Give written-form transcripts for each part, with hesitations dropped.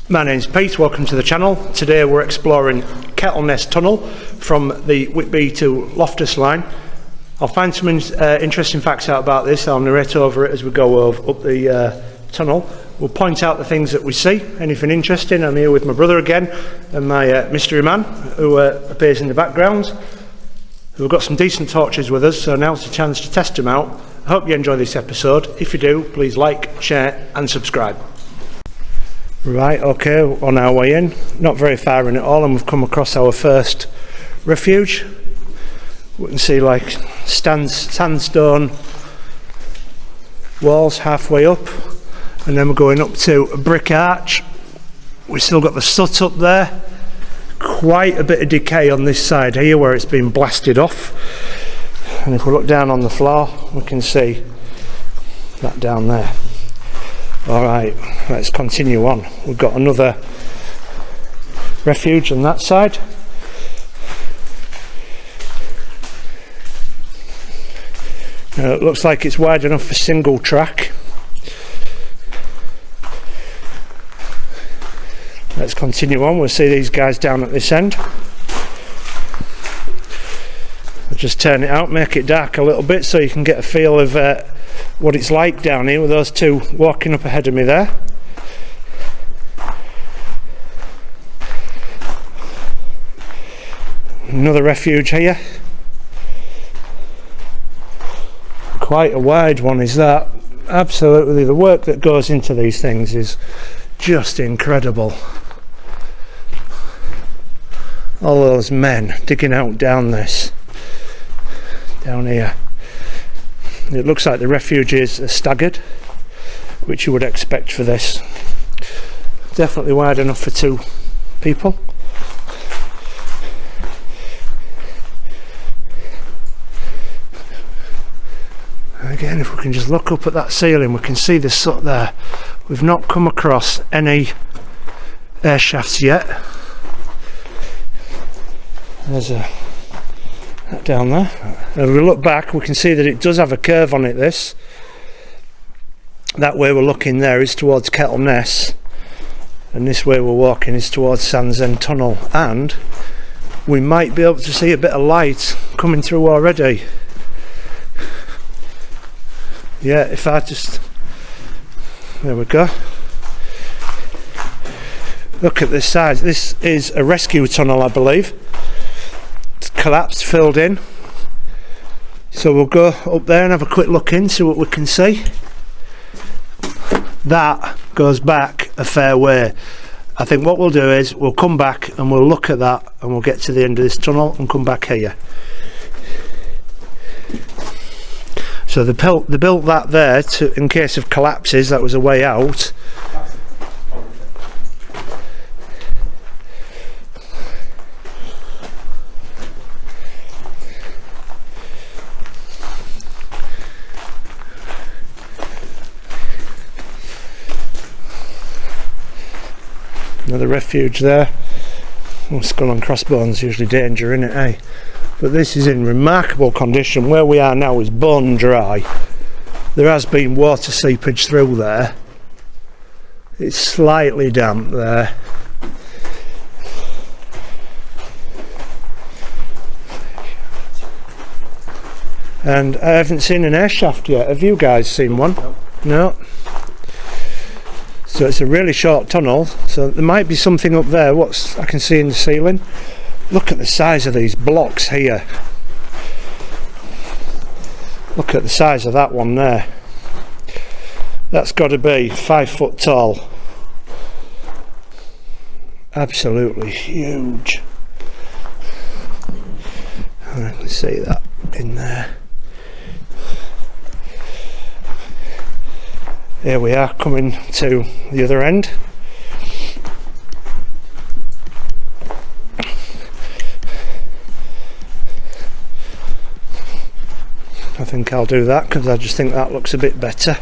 My name's Pete, welcome to the channel. Today we're exploring Kettleness tunnel from the Whitby to Loftus line. I'll find some interesting facts out about this. I'll narrate over it as we go up the tunnel. We'll point out the things that we see, anything interesting. I'm here with my brother again and my mystery man who appears in the background, who've got some decent torches with us, so now's the chance to test them out. I hope you enjoy this episode. If you do, please like, share and subscribe. Right, okay, on our way in, not very far in at all, and we've come across our first refuge. We can see like sandstone walls halfway up, and then we're going up to a brick arch. We've still got the soot up there, quite a bit of decay on this side here where it's been blasted off, and if we look down on the floor we can see that down there. Alright, let's continue on. We've got another refuge on that side. Now it looks like it's wide enough for single track. Let's continue on. We'll see these guys down at this end. I'll just turn it out, make it dark a little bit so you can get a feel of what it's like down here with those two walking up ahead of me there. Another refuge here. Quite a wide one is that. Absolutely, the work that goes into these things is just incredible. All those men digging out down here. It looks like the refugees are staggered, which you would expect for this. Definitely wide enough for two people. Again, if we can just look up at that ceiling, we can see the soot there. We've not come across any air shafts yet. There's that down there. If we look back, we can see that it does have a curve on it, this. That way we're looking there is towards Kettleness, and this way we're walking is towards Sands End Tunnel, and we might be able to see a bit of light coming through already. Yeah, if I just... there we go. Look at this side. This is a rescue tunnel, I believe. It's collapsed, filled in. So we'll go up there and have a quick look in, see what we can see. That goes back a fair way. I think what we'll do is we'll come back and we'll look at that, and we'll get to the end of this tunnel and come back here. So they built that there to, in case of collapses, that was a way out. Another refuge there. Oh, skull and crossbones, usually danger, isn't it, eh? But this is in remarkable condition. Where we are now is bone dry. There has been water seepage through there. It's slightly damp there. And I haven't seen an air shaft yet. Have you guys seen one? No. So it's a really short tunnel, so there might be something up there. I can see in the ceiling. Look at the size of these blocks here. Look at the size of that one there. That's got to be 5 foot tall. Absolutely huge. I can see that in there. Here we are coming to the other end. I think I'll do that because I just think that looks a bit better.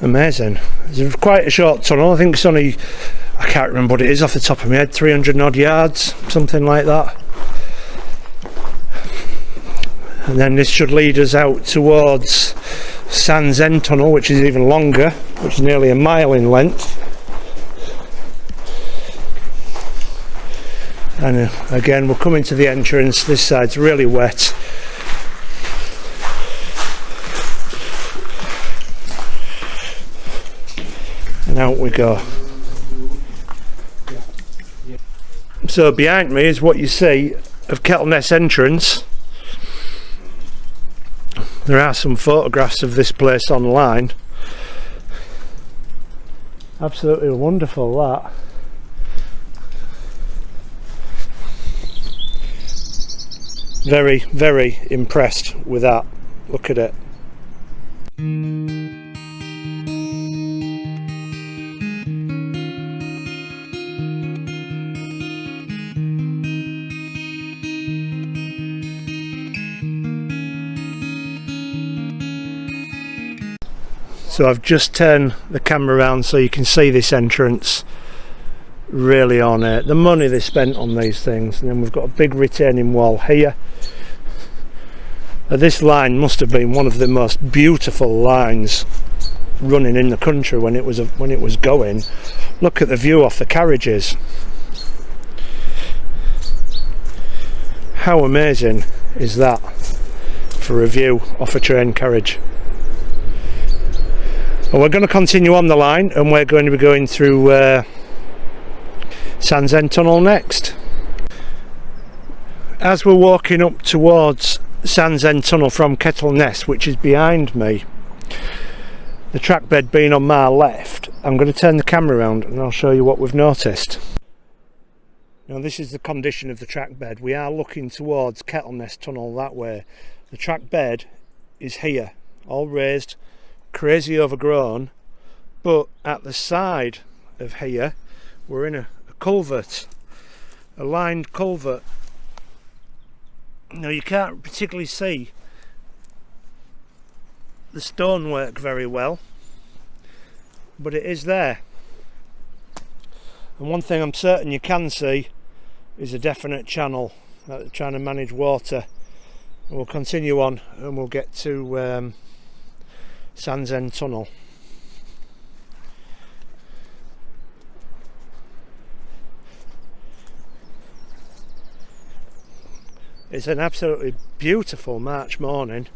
Amazing. It's quite a short tunnel. I think it's only, I can't remember what it is off the top of my head, 300 odd yards, something like that. And then this should lead us out towards Sands End Tunnel, which is even longer, which is nearly a mile in length. And again, we're coming to the entrance. This side's really wet. And out we go. So behind me is what you see of Kettleness entrance. There are some photographs of this place online. Absolutely wonderful, that. Very, very impressed with that. Look at it. So I've just turned the camera around so you can see this entrance. Really on it. The money they spent on these things. And then we've got a big retaining wall here. This line must have been one of the most beautiful lines running in the country when it was going. Look at the view off the carriages. How amazing is that for a view off a train carriage? Well, we're going to continue on the line and we're going to be going through Sands End Tunnel next. As we're walking up towards Sands End Tunnel from Kettleness, which is behind me, the track bed being on my left, I'm going to turn the camera around and I'll show you what we've noticed. Now this is the condition of the track bed. We are looking towards Kettleness Tunnel that way. The track bed is here, all raised, crazy overgrown, but at the side of here we're in a culvert, a lined culvert. Now you can't particularly see the stonework very well, but it is there. And one thing I'm certain you can see is a definite channel that they're trying to manage water. And we'll continue on and we'll get to Sands End Tunnel. It's an absolutely beautiful March morning,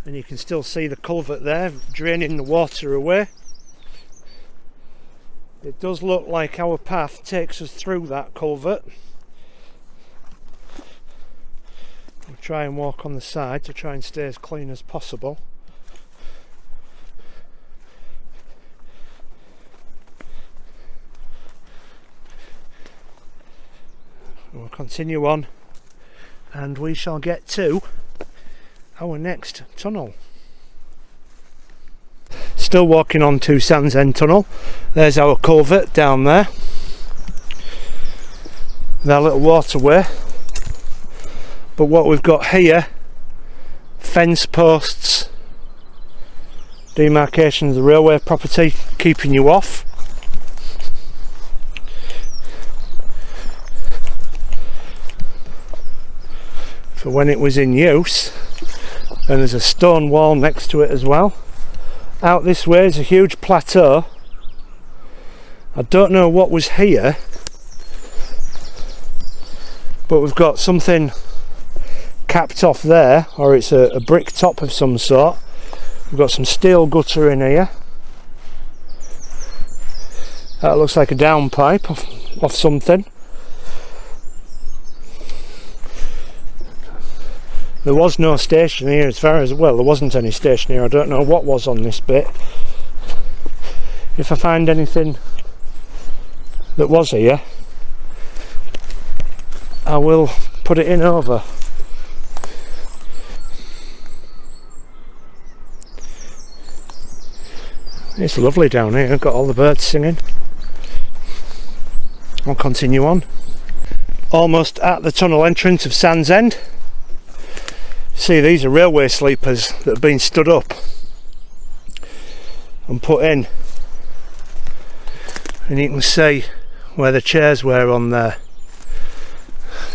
and you can still see the culvert there draining the water away. It does look like our path takes us through that culvert. We'll try and walk on the side to try and stay as clean as possible. We'll continue on and we shall get to our next tunnel. Still walking on to Sands End Tunnel. There's our culvert down there, that little waterway. But what we've got here, fence posts, demarcation of the railway property, keeping you off. For when it was in use, and there's a stone wall next to it as well. Out this way is a huge plateau. I don't know what was here, but we've got something capped off there, or it's a brick top of some sort. We've got some steel gutter in here. That looks like a downpipe of something. There was no station here as far as, well, there wasn't any station here. I don't know what was on this bit. If I find anything that was here, I will put it in over. It's lovely down here, got all the birds singing. I'll continue on. Almost at the tunnel entrance of Sands End. See, these are railway sleepers that have been stood up and put in, and you can see where the chairs were on there.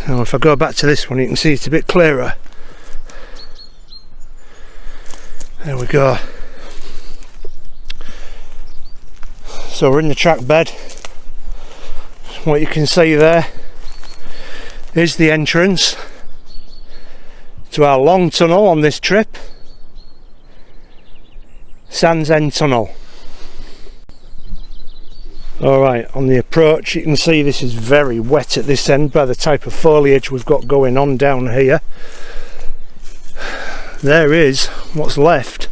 Now if I go back to this one, you can see it's a bit clearer. There we go. So we're in the track bed. What you can see there is the entrance to our long tunnel on this trip, Sands End Tunnel. Alright, on the approach you can see this is very wet at this end by the type of foliage we've got going on down here. There is what's left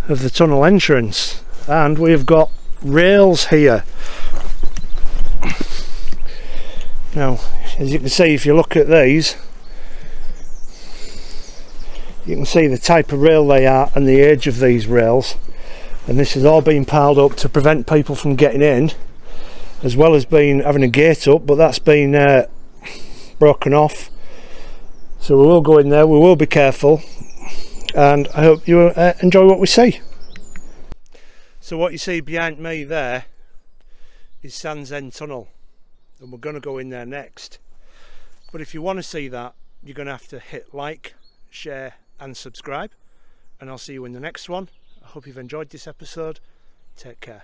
of the tunnel entrance, and we've got rails here. Now as you can see, if you look at these, you can see the type of rail they are and the age of these rails, and this has all been piled up to prevent people from getting in, as well as having a gate up, but that's been broken off. So we will go in there, we will be careful, and I hope you enjoy what we see. So what you see behind me there is Sands End Tunnel, and we're going to go in there next. But if you want to see that, you're going to have to hit like, share and subscribe, and I'll see you in the next one. I hope you've enjoyed this episode. Take care.